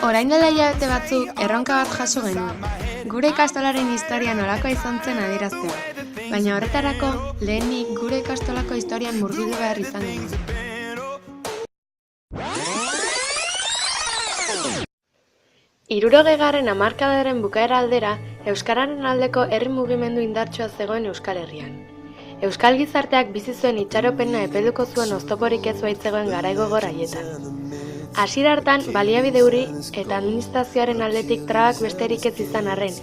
Orain dela hilabete batzuk erronka bat jaso genuen. Gure ikastolaren historia nolakoa izan zen adieraztea. Baina horretarako, lehenik gure ikastolako historian murgildu behar izan genuen. Hirurogeigarren hamarkadaren bukaera aldera, euskararen aldeko herri mugimendu indartsua zegoen Euskal Herrian. Euskal gizarteak bizi zuen itxaropena epelduko zuen oztoporik ez baitzegoen garai gogor haietan. Hasiera hartan, baliabide uri eta administrazioaren aldetik trabak besterik ez izan arren,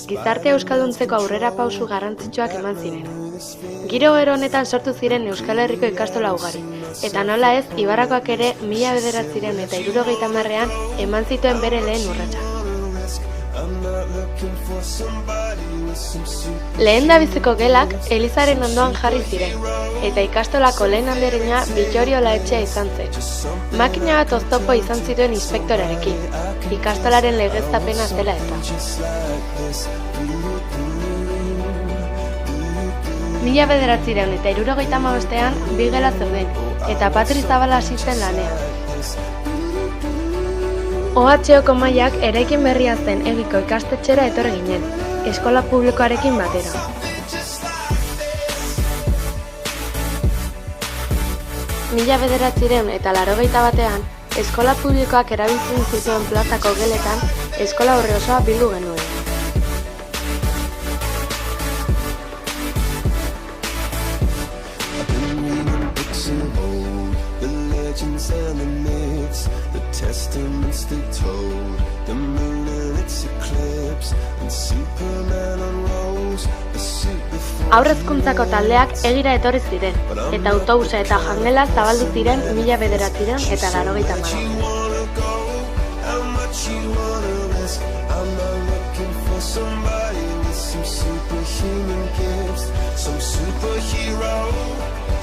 gizartea euskalduntzeko aurrera pausu garrantzitsuak eman ziren. Giro honetan sortu ziren Euskal Herriko ikastola ugari, eta nola ez, Ibarrakoak ere 1970ean eman zituen bere lehen urratsak. Lehendabiziko gelak elizaren ondoan jarri ziren, eta ikastolako lehen andereña Bittoriola etxea izan zen. Makina bat oztopo izan zituen inspektorearekin, ikastolaren legeztapena zela eta. 1975ean bi gela zeuden, eta Patri Zabala hasi zen lanean. OHko mailak eraikin berria zen Egiko ikastetxera etorri ginen, eskola publikoarekin batera. Mila 1981ean, eskola publikoak erabiltzen zituen plazako geletan, eskola aurre osoa bildu genuen. Haurrezkuntzako taldeak Egira etorri ziren, eta autobusa eta jangela zabaldu ziren 1980ean.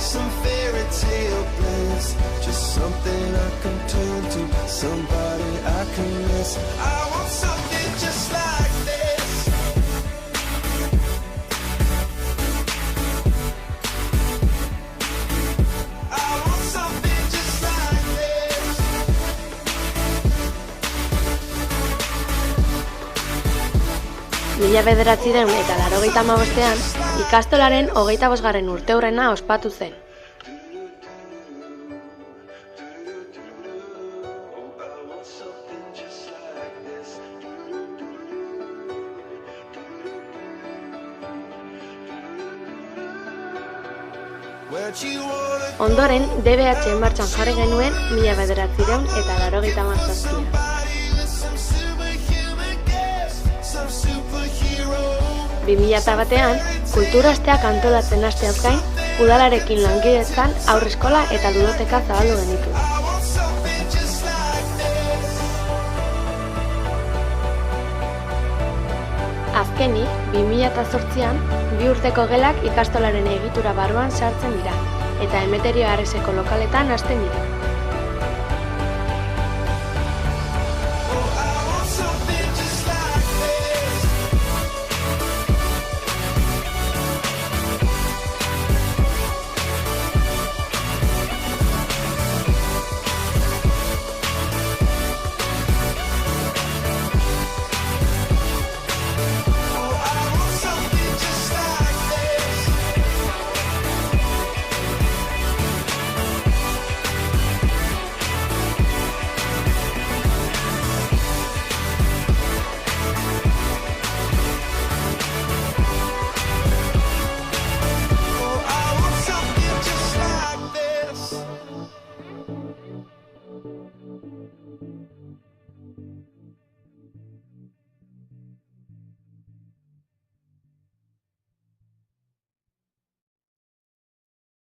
Some fairy tale bliss, just something I can turn to, somebody I can miss. I want something just like this. I want something just like this. Mila 1985ean, ikastolaren 25. urteurrena ospatu zen. Ondoren, DBH martxan jarri genuen 1987ean. 2001ean, kulturasteak antolatzen hasteaz gain, udalarekin lankidetzan haurreskola eta ludoteka zabaldu genitu. Azkenik, 2008ean, 2 urteko gelak ikastolaren egitura barruan sartzen dira, eta Emeterio Arreseko lokaletan hasten dira.